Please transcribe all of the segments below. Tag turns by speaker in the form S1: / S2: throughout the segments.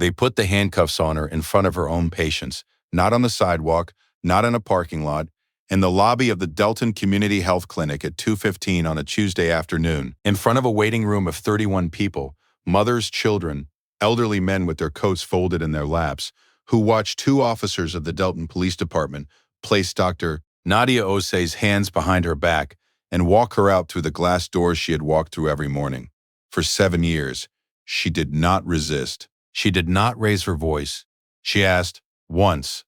S1: They put the handcuffs on her in front of her own patients, not on the sidewalk, not in a parking lot, in the lobby of the Delton Community Health Clinic at 2:15 on a Tuesday afternoon, in front of a waiting room of 31 people, mothers, children, elderly men with their coats folded in their laps, who watched two officers of the Delton Police Department place Dr. Nadia Osei's hands behind her back and walk her out through the glass doors she had walked through every morning. For 7 years, she did not resist. She did not raise her voice. She asked, once,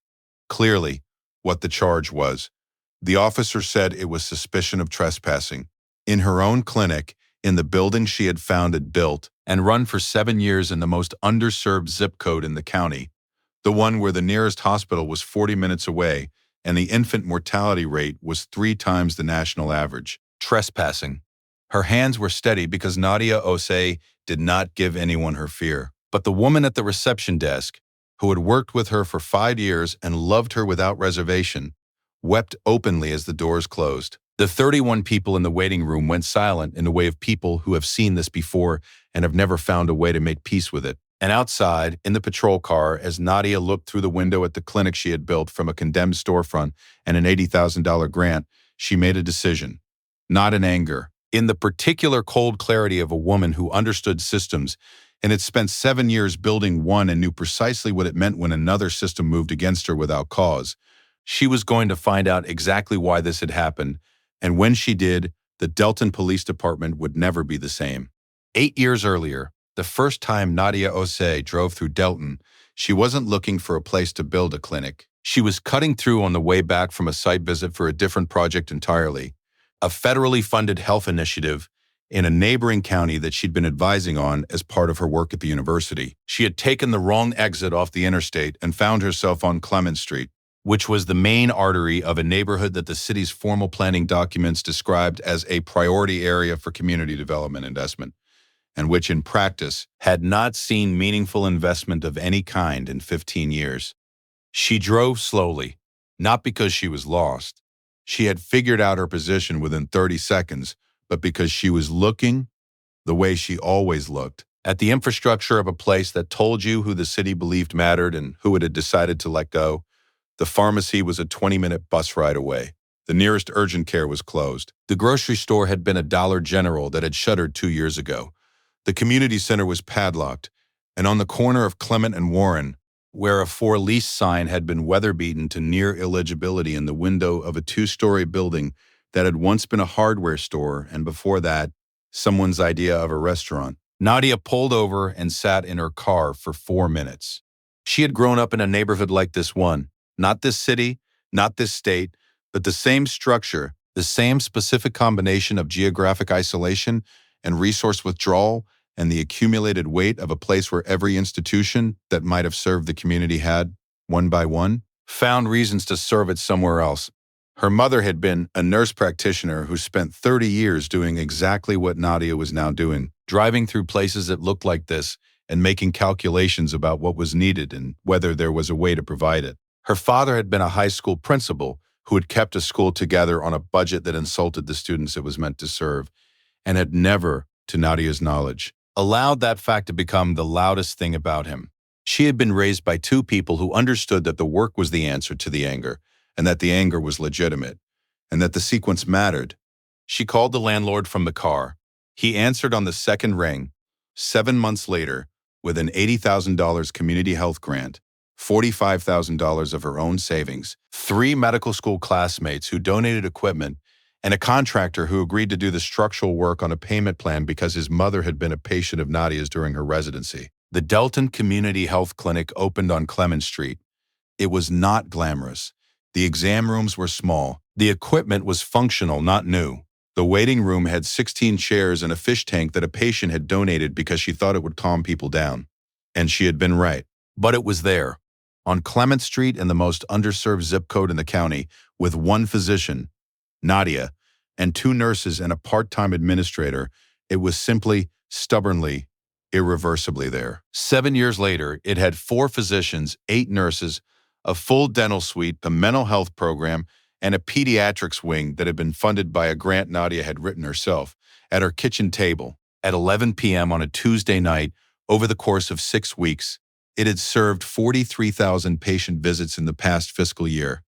S1: clearly, what the charge was. The officer said it was suspicion of trespassing. In her own clinic, in the building she had founded, built, and run for 7 years in the most underserved zip code in the county, the one where the nearest hospital was 40 minutes away and the infant mortality rate was 3 times the national average. Trespassing. Her hands were steady because Nadia Osei did not give anyone her fear. But the woman at the reception desk, who had worked with her for 5 years and loved her without reservation, wept openly as the doors closed. The 31 people in the waiting room went silent in the way of people who have seen this before and have never found a way to make peace with it. And outside, in the patrol car, as Nadia looked through the window at the clinic she had built from a condemned storefront and an $80,000 grant, she made a decision. Not in anger. In the particular cold clarity of a woman who understood systems and had spent 7 years building one and knew precisely what it meant when another system moved against her without cause. She was going to find out exactly why this had happened, and when she did, the Delton Police Department would never be the same. 8 years earlier, the first time Nadia Osei drove through Delton, she wasn't looking for a place to build a clinic. She was cutting through on the way back from a site visit for a different project entirely, a federally funded health initiative in a neighboring county that she'd been advising on as part of her work at the university. She had taken the wrong exit off the interstate and found herself on Clement Street, which was the main artery of a neighborhood that the city's formal planning documents described as a priority area for community development investment, and which in practice had not seen meaningful investment of any kind in 15 years. She drove slowly, not because she was lost. She had figured out her position within 30 seconds, but because she was looking the way she always looked, at the infrastructure of a place that told you who the city believed mattered and who it had decided to let go. The pharmacy was a 20-minute bus ride away. The nearest urgent care was closed. The grocery store had been a Dollar General that had shuttered 2 years ago. The community center was padlocked, and on the corner of Clement and Warren, where a for lease sign had been weather-beaten to near illegibility in the window of a 2-story building that had once been a hardware store and before that, someone's idea of a restaurant, Nadia pulled over and sat in her car for 4 minutes. She had grown up in a neighborhood like this one, not this city, not this state, but the same structure, the same specific combination of geographic isolation and resource withdrawal and the accumulated weight of a place where every institution that might have served the community had, one by one, found reasons to serve it somewhere else. Her mother had been a nurse practitioner who spent 30 years doing exactly what Nadia was now doing, driving through places that looked like this and making calculations about what was needed and whether there was a way to provide it. Her father had been a high school principal who had kept a school together on a budget that insulted the students it was meant to serve, and had never, to Nadia's knowledge, allowed that fact to become the loudest thing about him. She had been raised by 2 people who understood that the work was the answer to the anger, and that the anger was legitimate, and that the sequence mattered. She called the landlord from the car. He answered on the second ring. 7 months later, with an $80,000 community health grant, $45,000 of her own savings, 3 medical school classmates who donated equipment, and a contractor who agreed to do the structural work on a payment plan because his mother had been a patient of Nadia's during her residency. The Delton Community Health Clinic opened on Clement Street. It was not glamorous. The exam rooms were small. The equipment was functional, not new. The waiting room had 16 chairs and a fish tank that a patient had donated because she thought it would calm people down. And she had been right. But it was there, on Clement Street in the most underserved zip code in the county, with 1 physician, Nadia, and 2 nurses and a part-time administrator. It was simply, stubbornly, irreversibly there. 7 years later, it had 4 physicians, 8 nurses, a full dental suite, a mental health program, and a pediatrics wing that had been funded by a grant Nadia had written herself, at her kitchen table, at 11 p.m. on a Tuesday night, over the course of 6 weeks. It had served 43,000 patient visits in the past fiscal year.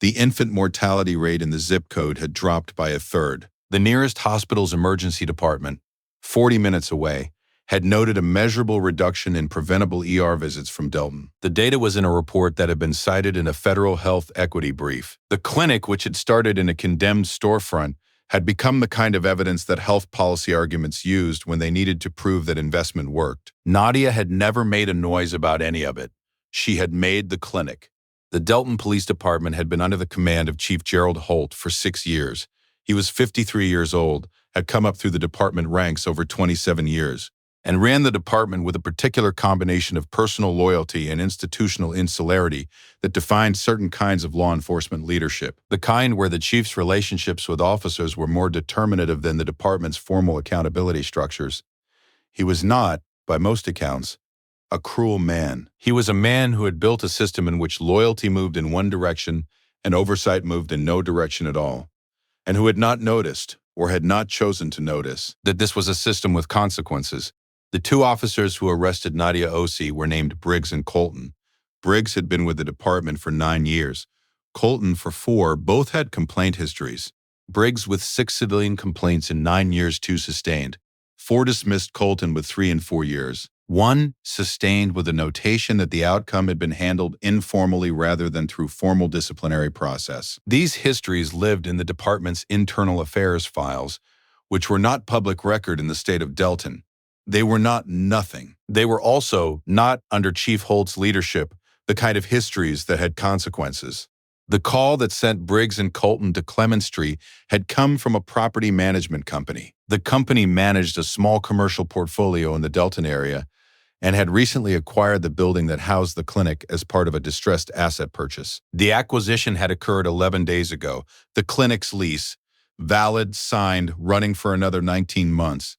S1: The infant mortality rate in the zip code had dropped by a third. The nearest hospital's emergency department, 40 minutes away, had noted a measurable reduction in preventable ER visits from Delton. The data was in a report that had been cited in a federal health equity brief. The clinic, which had started in a condemned storefront, had become the kind of evidence that health policy arguments used when they needed to prove that investment worked. Nadia had never made a noise about any of it. She had made the clinic. The Delton Police Department had been under the command of Chief Gerald Holt for 6 years. He was 53 years old, had come up through the department ranks over 27 years, and ran the department with a particular combination of personal loyalty and institutional insularity that defined certain kinds of law enforcement leadership, the kind where the chief's relationships with officers were more determinative than the department's formal accountability structures. He was not, by most accounts, a cruel man. He was a man who had built a system in which loyalty moved in one direction and oversight moved in no direction at all, and who had not noticed, or had not chosen to notice, that this was a system with consequences. The two officers who arrested Nadia Osi were named Briggs and Colton. Briggs had been with the department for 9 years. Colton for 4, both had complaint histories. Briggs with 6 civilian complaints in 9 years, 2 sustained. 4 dismissed Colton with 3 and 4 years. 1 sustained with a notation that the outcome had been handled informally rather than through formal disciplinary process. These histories lived in the department's internal affairs files, which were not public record in the state of Delton. They were not nothing. They were also not, under Chief Holt's leadership, the kind of histories that had consequences. The call that sent Briggs and Colton to Clement Street had come from a property management company. The company managed a small commercial portfolio in the Delton area and had recently acquired the building that housed the clinic as part of a distressed asset purchase. The acquisition had occurred 11 days ago. The clinic's lease, valid, signed, running for another 19 months,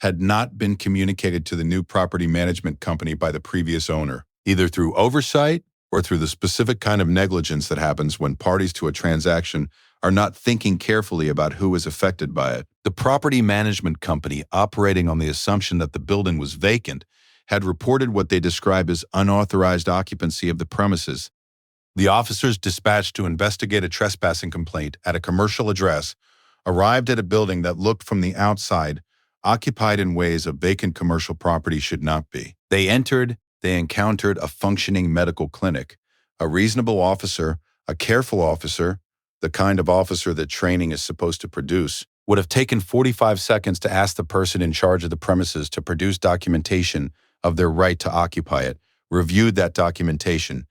S1: had not been communicated to the new property management company by the previous owner, either through oversight or through the specific kind of negligence that happens when parties to a transaction are not thinking carefully about who is affected by it. The property management company, operating on the assumption that the building was vacant, had reported what they describe as unauthorized occupancy of the premises. The officers dispatched to investigate a trespassing complaint at a commercial address arrived at a building that looked from the outside occupied in ways a vacant commercial property should not be. They encountered a functioning medical clinic. A reasonable officer, a careful officer, the kind of officer that training is supposed to produce, would have taken 45 seconds to ask the person in charge of the premises to produce documentation of their right to occupy it, reviewed that documentation,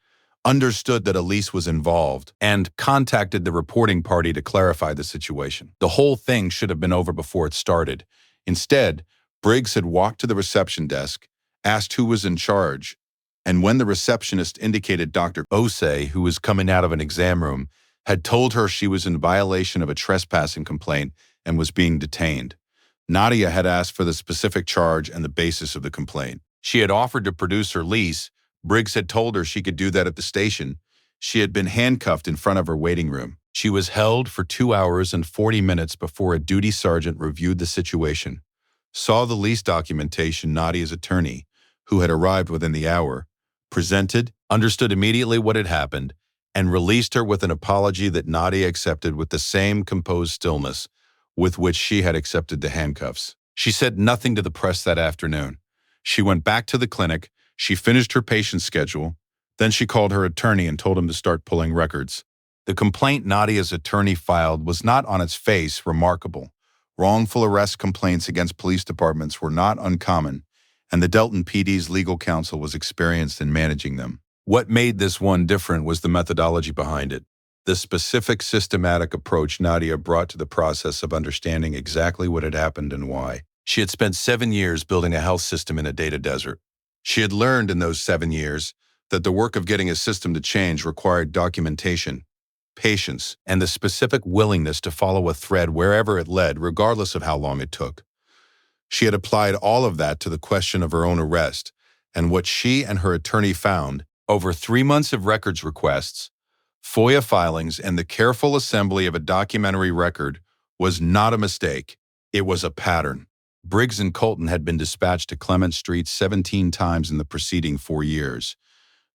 S1: understood that a lease was involved, and contacted the reporting party to clarify the situation. The whole thing should have been over before it started. Instead, Briggs had walked to the reception desk, asked who was in charge, and when the receptionist indicated Dr. Osei, who was coming out of an exam room, had told her she was in violation of a trespassing complaint and was being detained. Nadia had asked for the specific charge and the basis of the complaint. She had offered to produce her lease. Briggs had told her she could do that at the station. She had been handcuffed in front of her waiting room. She was held for 2 hours and 40 minutes before a duty sergeant reviewed the situation, saw the lease documentation Nadia's attorney, who had arrived within the hour, presented, understood immediately what had happened, and released her with an apology that Nadia accepted with the same composed stillness with which she had accepted the handcuffs. She said nothing to the press that afternoon. She went back to the clinic, she finished her patient schedule, then she called her attorney and told him to start pulling records. The complaint Nadia's attorney filed was not on its face remarkable. Wrongful arrest complaints against police departments were not uncommon, and the Delton PD's legal counsel was experienced in managing them. What made this one different was the methodology behind it, the specific systematic approach Nadia brought to the process of understanding exactly what had happened and why. She had spent 7 years building a health system in a data desert. She had learned in those 7 years that the work of getting a system to change required documentation, patience, and the specific willingness to follow a thread wherever it led, regardless of how long it took. She had applied all of that to the question of her own arrest, and what she and her attorney found, over 3 months of records requests, FOIA filings, and the careful assembly of a documentary record, was not a mistake. It was a pattern. Briggs and Colton had been dispatched to Clement Street 17 times in the preceding 4 years,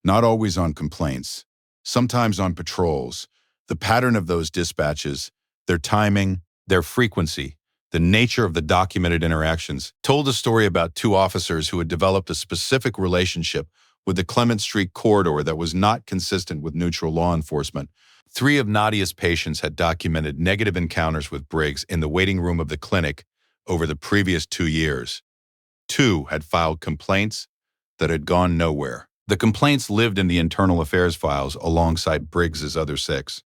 S1: not always on complaints, sometimes on patrols. The pattern of those dispatches, their timing, their frequency, the nature of the documented interactions, told a story about two officers who had developed a specific relationship with the Clement Street corridor that was not consistent with neutral law enforcement. 3 of Nadia's patients had documented negative encounters with Briggs in the waiting room of the clinic over the previous 2 years. 2 had filed complaints that had gone nowhere. The complaints lived in the internal affairs files alongside Briggs's other 6.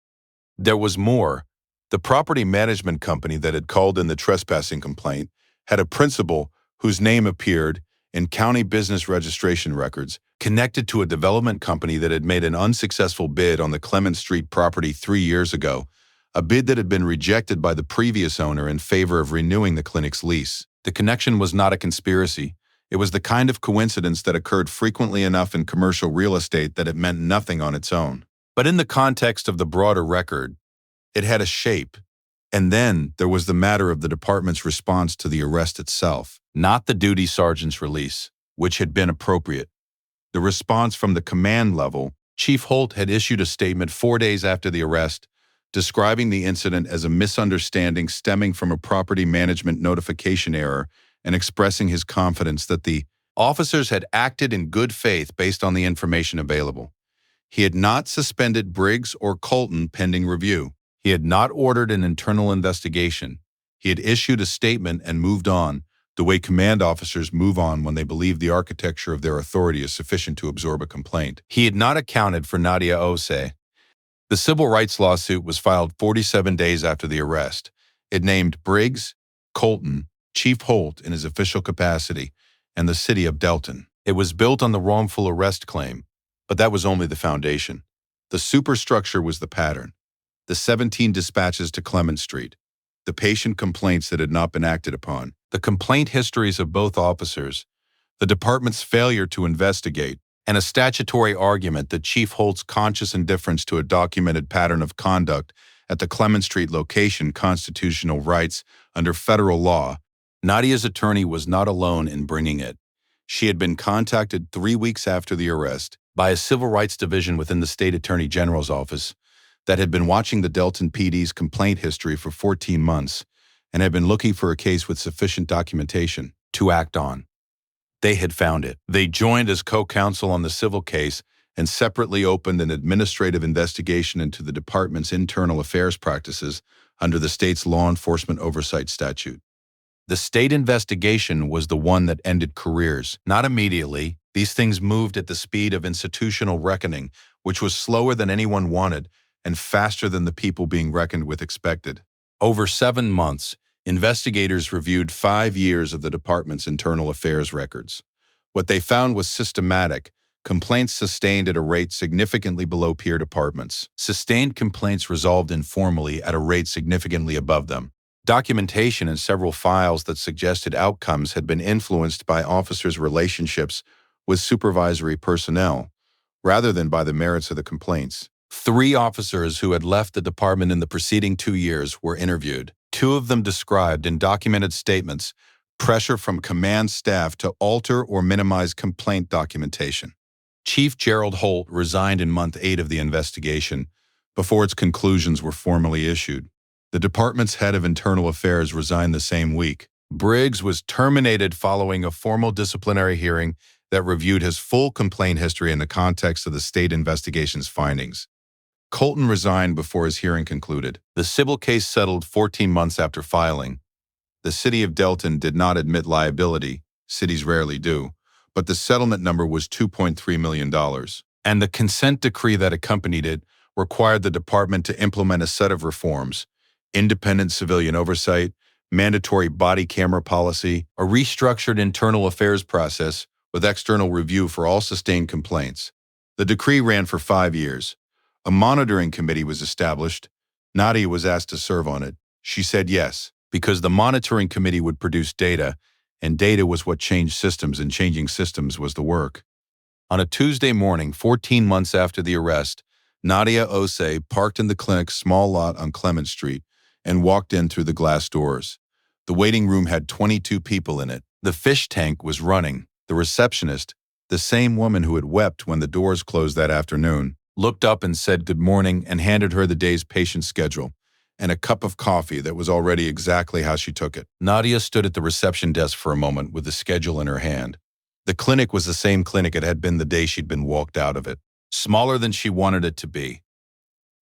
S1: There was more. The property management company that had called in the trespassing complaint had a principal whose name appeared in county business registration records, connected to a development company that had made an unsuccessful bid on the Clement Street property 3 years ago, a bid that had been rejected by the previous owner in favor of renewing the clinic's lease. The connection was not a conspiracy. It was the kind of coincidence that occurred frequently enough in commercial real estate that it meant nothing on its own. But in the context of the broader record, it had a shape. And then there was the matter of the department's response to the arrest itself, not the duty sergeant's release, which had been appropriate. The response from the command level. Chief Holt had issued a statement 4 days after the arrest, describing the incident as a misunderstanding stemming from a property management notification error and expressing his confidence that the officers had acted in good faith based on the information available. He had not suspended Briggs or Colton pending review. He had not ordered an internal investigation. He had issued a statement and moved on, the way command officers move on when they believe the architecture of their authority is sufficient to absorb a complaint. He had not accounted for Nadia Osei. The civil rights lawsuit was filed 47 days after the arrest. It named Briggs, Colton, Chief Holt in his official capacity, and the city of Delton. It was built on the wrongful arrest claim, but that was only the foundation. The superstructure was the pattern. The 17 dispatches to Clement Street, the patient complaints that had not been acted upon, the complaint histories of both officers, the department's failure to investigate, and a statutory argument that Chief Holt's conscious indifference to a documented pattern of conduct at the Clement Street location constitutional rights under federal law. Nadia's attorney was not alone in bringing it. She had been contacted 3 weeks after the arrest by a civil rights division within the state attorney general's office that had been watching the Delton PD's complaint history for 14 months and had been looking for a case with sufficient documentation to act on. They had found it. They joined as co-counsel on the civil case and separately opened an administrative investigation into the department's internal affairs practices under the state's law enforcement oversight statute. The state investigation was the one that ended careers. Not immediately. These things moved at the speed of institutional reckoning, which was slower than anyone wanted and faster than the people being reckoned with expected. Over 7 months, investigators reviewed 5 years of the department's internal affairs records. What they found was systematic, complaints sustained at a rate significantly below peer departments. Sustained complaints resolved informally at a rate significantly above them. Documentation in several files that suggested outcomes had been influenced by officers' relationships with supervisory personnel, rather than by the merits of the complaints. 3 officers who had left the department in the preceding 2 years were interviewed. 2 of them described in documented statements pressure from command staff to alter or minimize complaint documentation. Chief Gerald Holt resigned in month 8 of the investigation before its conclusions were formally issued. The department's head of internal affairs resigned the same week. Briggs was terminated following a formal disciplinary hearing that reviewed his full complaint history in the context of the state investigation's findings. Colton resigned before his hearing concluded. The civil case settled 14 months after filing. The city of Delton did not admit liability, cities rarely do, but the settlement number was $2.3 million. And the consent decree that accompanied it required the department to implement a set of reforms: independent civilian oversight, mandatory body camera policy, a restructured internal affairs process with external review for all sustained complaints. The decree ran for 5 years. A monitoring committee was established. Nadia was asked to serve on it. She said yes, because the monitoring committee would produce data, and data was what changed systems, and changing systems was the work. On a Tuesday morning, 14 months after the arrest, Nadia Osei parked in the clinic's small lot on Clement Street and walked in through the glass doors. The waiting room had 22 people in it. The fish tank was running. The receptionist, the same woman who had wept when the doors closed that afternoon, looked up and said good morning and handed her the day's patient schedule and a cup of coffee that was already exactly how she took it. Nadia stood at the reception desk for a moment with the schedule in her hand. The clinic was the same clinic it had been the day she'd been walked out of it. Smaller than she wanted it to be.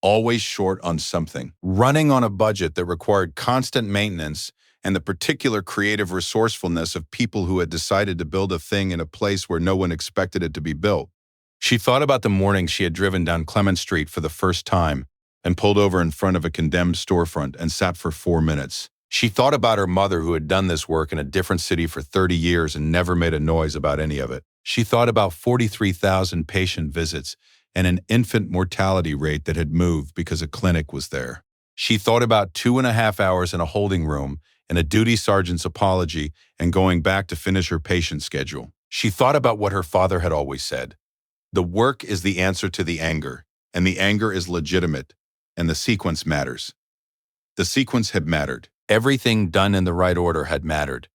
S1: Always short on something. Running on a budget that required constant maintenance and the particular creative resourcefulness of people who had decided to build a thing in a place where no one expected it to be built. She thought about the morning she had driven down Clement Street for the first time and pulled over in front of a condemned storefront and sat for 4 minutes. She thought about her mother who had done this work in a different city for 30 years and never made a noise about any of it. She thought about 43,000 patient visits and an infant mortality rate that had moved because a clinic was there. She thought about 2.5 hours in a holding room and a duty sergeant's apology and going back to finish her patient schedule. She thought about what her father had always said. The work is the answer to the anger, and the anger is legitimate, and the sequence matters. The sequence had mattered. Everything done in the right order had mattered.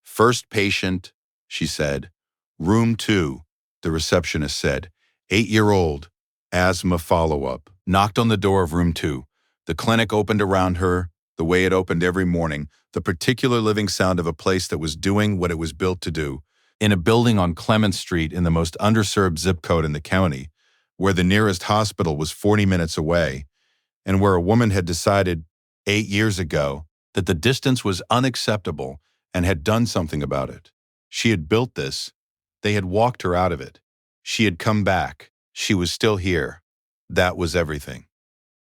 S1: First patient, she said. Room 2, the receptionist said. 8-year-old, asthma follow-up. Knocked on the door of room 2. The clinic opened around her, the way it opened every morning, the particular living sound of a place that was doing what it was built to do, in a building on Clement Street in the most underserved zip code in the county, where the nearest hospital was 40 minutes away, and where a woman had decided 8 years ago that the distance was unacceptable and had done something about it. She had built this. They had walked her out of it. She had come back. She was still here. That was everything.